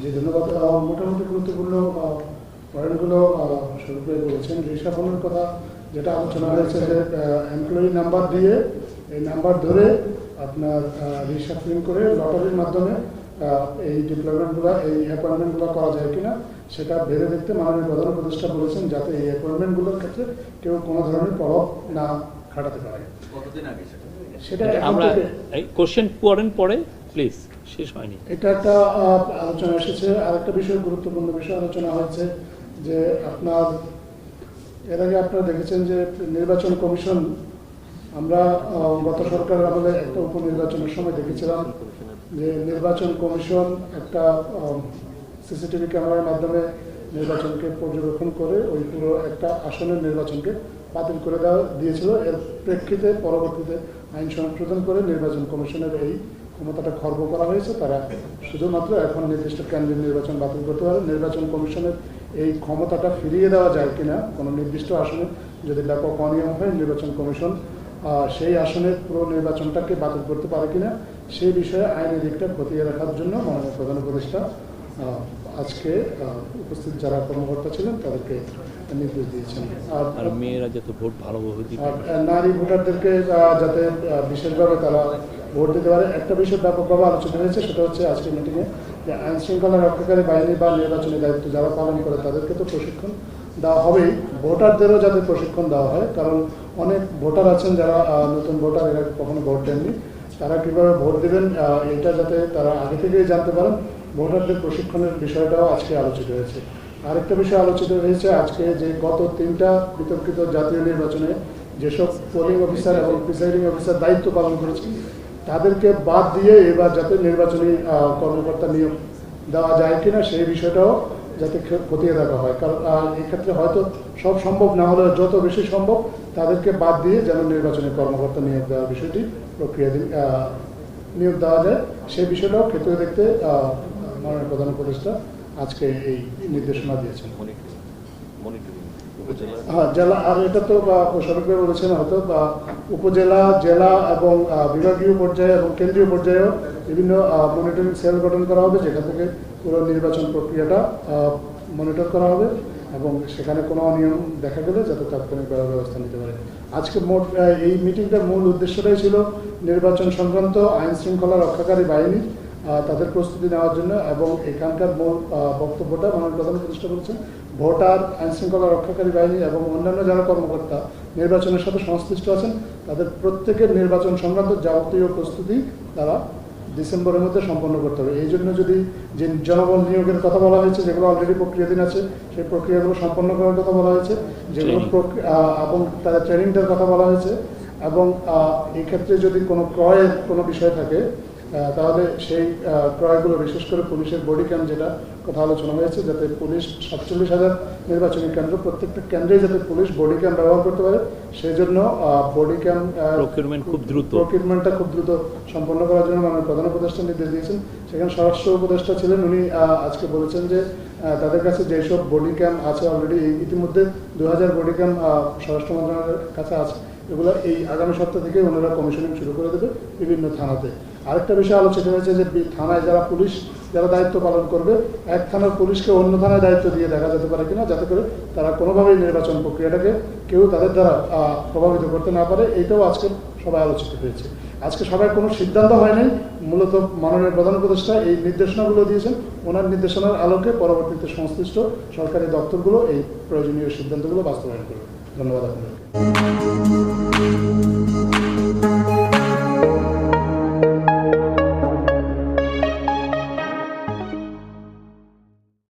জি ধন্যবাদ। মোটামুটি গুরুত্বপূর্ণ পয়েন্টগুলো স্বরূপ বলেছেন। রিসাফলের কথা যেটা আলোচনা হয়েছে যে এমপ্লয়ি নাম্বার দিয়ে এই নাম্বার ধরে আপনার রিসাফলিং করে লটারির মাধ্যমে এই ডিপ্লয়মেন্টগুলো এই অ্যাপয়েন্টমেন্টগুলো করা যায় কিনা সেটা ভেবে দেখতে মাননীয় প্রধান উপদেষ্টা বলেছেন, যাতে এই অ্যাপয়েন্টমেন্টগুলোর ক্ষেত্রে কেউ কোনো ধরনের প্রভাব না খাটাতে পারে। কতদিন আগে সেটা আমরা কোশ্চেন পড়েন পরে প্লিজ, শেষ হয়নি। এটা একটা আলোচনা এসেছে। আরেকটা বিষয়, গুরুত্বপূর্ণ বিষয় আলোচনা হয়েছে যে আপনার এর আগে আপনারা দেখেছেন যে নির্বাচন কমিশন, আমরা গত সরকারের আমলে একটা উপনির্বাচনের সময় দেখেছিলাম যে নির্বাচন কমিশন একটা সিসিটিভি ক্যামেরার মাধ্যমে নির্বাচনকে পর্যবেক্ষণ করে ওই পুরো একটা আসনের নির্বাচনকে বাতিল করে দিয়েছিল। এর প্রেক্ষিতে পরবর্তীতে আইন সংশোধন করে নির্বাচন কমিশনের এই ক্ষমতাটা খর্ব করা হয়েছে। তারা শুধুমাত্র এখন নির্দিষ্ট কেন্দ্রের নির্বাচন বাতিল করতে পারে। নির্বাচন কমিশনের এই ক্ষমতাটা ফিরিয়ে দেওয়া যায় কিনা, কোনো নির্দিষ্ট আসনে যদি ব্যাপক অনিয়ম হয় নির্বাচন কমিশন সেই আসনের পুরো নির্বাচনটাকে বাতিল করতে পারে কিনা, সেই বিষয়ে আইনি দিকটা খতিয়ে রাখার জন্য মাননীয় প্রধান উপদেষ্টা আজকে উপস্থিত যারা কর্মকর্তা ছিলেন তাদেরকে নির্দেশ দিয়েছেন। আর মেয়েরা যাতে ভোট ভালোভাবে দিতে পারে, নারী ভোটারদেরকে যাতে বিশেষভাবে তারা ভোট দিতে পারে। একটা বিষয় ব্যাপকভাবে আলোচনা হয়েছে, সেটা হচ্ছে আজকের মিটিংয়ে যে আইন শৃঙ্খলা রক্ষাকারী বাহিনী বা নির্বাচনী দায়িত্ব যারা পালন করে তাদেরকে তো প্রশিক্ষণ দেওয়া হবেই, ভোটারদেরও যাতে প্রশিক্ষণ দেওয়া হয়। কারণ অনেক ভোটার আছেন যারা নতুন ভোটার, এরা কখনো ভোট দেননি, তারা কীভাবে ভোট দেবেন এটা যাতে তারা আগে থেকেই জানতে পারেন, ভোটারদের প্রশিক্ষণের বিষয়টাও আজকে আলোচিত হয়েছে। আরেকটা বিষয় আলোচিত হয়েছে আজকে যে গত 3টা বিতর্কিত জাতীয় নির্বাচনে যেসব পোলিং অফিসার এবং প্রিসাইডিং অফিসার দায়িত্ব পালন করেছেন তাদেরকে বাদ দিয়ে এবার যাতে নির্বাচনী কর্মকর্তা নিয়োগ দেওয়া যায় কিনা সেই বিষয়টাও যাতে খতিয়ে দেখা হয়। কারণ এক্ষেত্রে হয়তো সব সম্ভব না হলেও যত বেশি সম্ভব তাদেরকে বাদ দিয়ে যেন নির্বাচনী কর্মকর্তা নিয়োগ দেওয়ার বিষয়টি প্রক্রিয়াধীন নিয়োগ দেওয়া যায়, সেই বিষয়টাও খতিয়ে দেখতে মাননীয় প্রধান উপদেষ্টা আজকে এই নির্দেশনা দিয়েছেন। হ্যাঁ, জেলা, আর এটা তো সরকার বলেছেন হয়তো উপজেলা, জেলা এবং বিভাগীয় পর্যায়ে এবং কেন্দ্রীয় পর্যায়েও বিভিন্ন মনিটরিং সেল গঠন করা হবে, যেখান থেকে পুরো নির্বাচন প্রক্রিয়াটা মনিটর করা হবে এবং সেখানে কোনো অনিয়ম দেখা গেলে যাতে তাৎক্ষণিক ব্যবস্থা নিতে পারে। আজকে মোট এই মিটিংটার মূল উদ্দেশ্যটাই ছিল নির্বাচন সংক্রান্ত আইন শৃঙ্খলা রক্ষাকারী বাহিনী তাদের প্রস্তুতি নেওয়ার জন্য, এবং এখানকার মূল বক্তব্যটা মাননীয় প্রধান উপদেষ্টা বলছেন ভোটার, আইন শৃঙ্খলা রক্ষাকারী বাহিনী এবং অন্যান্য যারা কর্মকর্তা নির্বাচনের সাথে সংশ্লিষ্ট আছেন তাদের প্রত্যেকের নির্বাচন সংক্রান্ত যাবতীয় প্রস্তুতি তারা ডিসেম্বরের মধ্যে সম্পন্ন করতে হবে। এই জন্য যদি যে জনবল নিয়োগের কথা বলা হয়েছে, যেগুলো অলরেডি প্রক্রিয়াধীন আছে সেই প্রক্রিয়াগুলো সম্পন্ন করার কথা বলা হয়েছে, যেগুলো এবং তাদের ট্রেনিংটার কথা বলা হয়েছে, এবং এই ক্ষেত্রে যদি কোনো ক্রয়ের কোনো বিষয় থাকে তাহলে সেই ক্রয়গুলো বিশেষ করে পুলিশের বডি ক্যাম্প, যেটা কথা আলোচনা হয়েছে, যাতে পুলিশ 47,000 নির্বাচনী কেন্দ্র, প্রত্যেকটা কেন্দ্রে যাতে পুলিশ বডি ক্যাম্প ব্যবহার করতে পারে, সেই জন্য বডি ক্যাম্প প্রকিউরমেন্টটা খুব দ্রুত সম্পন্ন করার জন্য মাননীয় প্রধান উপদেষ্টা নির্দেশ দিয়েছেন। সেখানে স্বরাষ্ট্র উপদেষ্টা ছিলেন, উনি আজকে বলেছেন যে তাদের কাছে যেসব বডি ক্যাম্প আছে অলরেডি, ইতিমধ্যে 2000 বডি ক্যাম্প স্বরাষ্ট্র মন্ত্রণালয়ের কাছে আছে, এগুলো এই আগামী সপ্তাহ থেকে ওনারা কমিশনিং শুরু করে দেবে বিভিন্ন থানাতে। আরেকটা বিষয় আলোচিত হয়েছে যে থানায় যারা পুলিশ যারা দায়িত্ব পালন করবে, এক থানার পুলিশকে অন্য থানায় দায়িত্ব দিয়ে দেখা যেতে পারে কিনা, যাতে করে তারা কোনোভাবেই নির্বাচন প্রক্রিয়াটাকে কেউ তাদের দ্বারা প্রভাবিত করতে না পারে, এইটাও আজকে সবাই আলোচিত হয়েছে। আজকে সবাই কোনো সিদ্ধান্ত হয় নাই, মূলত মাননীয় প্রধান উপদেষ্টা এই নির্দেশনাগুলো দিয়েছেন, ওনার নির্দেশনার আলোকে পরবর্তীতে সংশ্লিষ্ট সরকারি দপ্তরগুলো এই প্রয়োজনীয় সিদ্ধান্তগুলো বাস্তবায়ন করবে। ধন্যবাদ আপনাকে।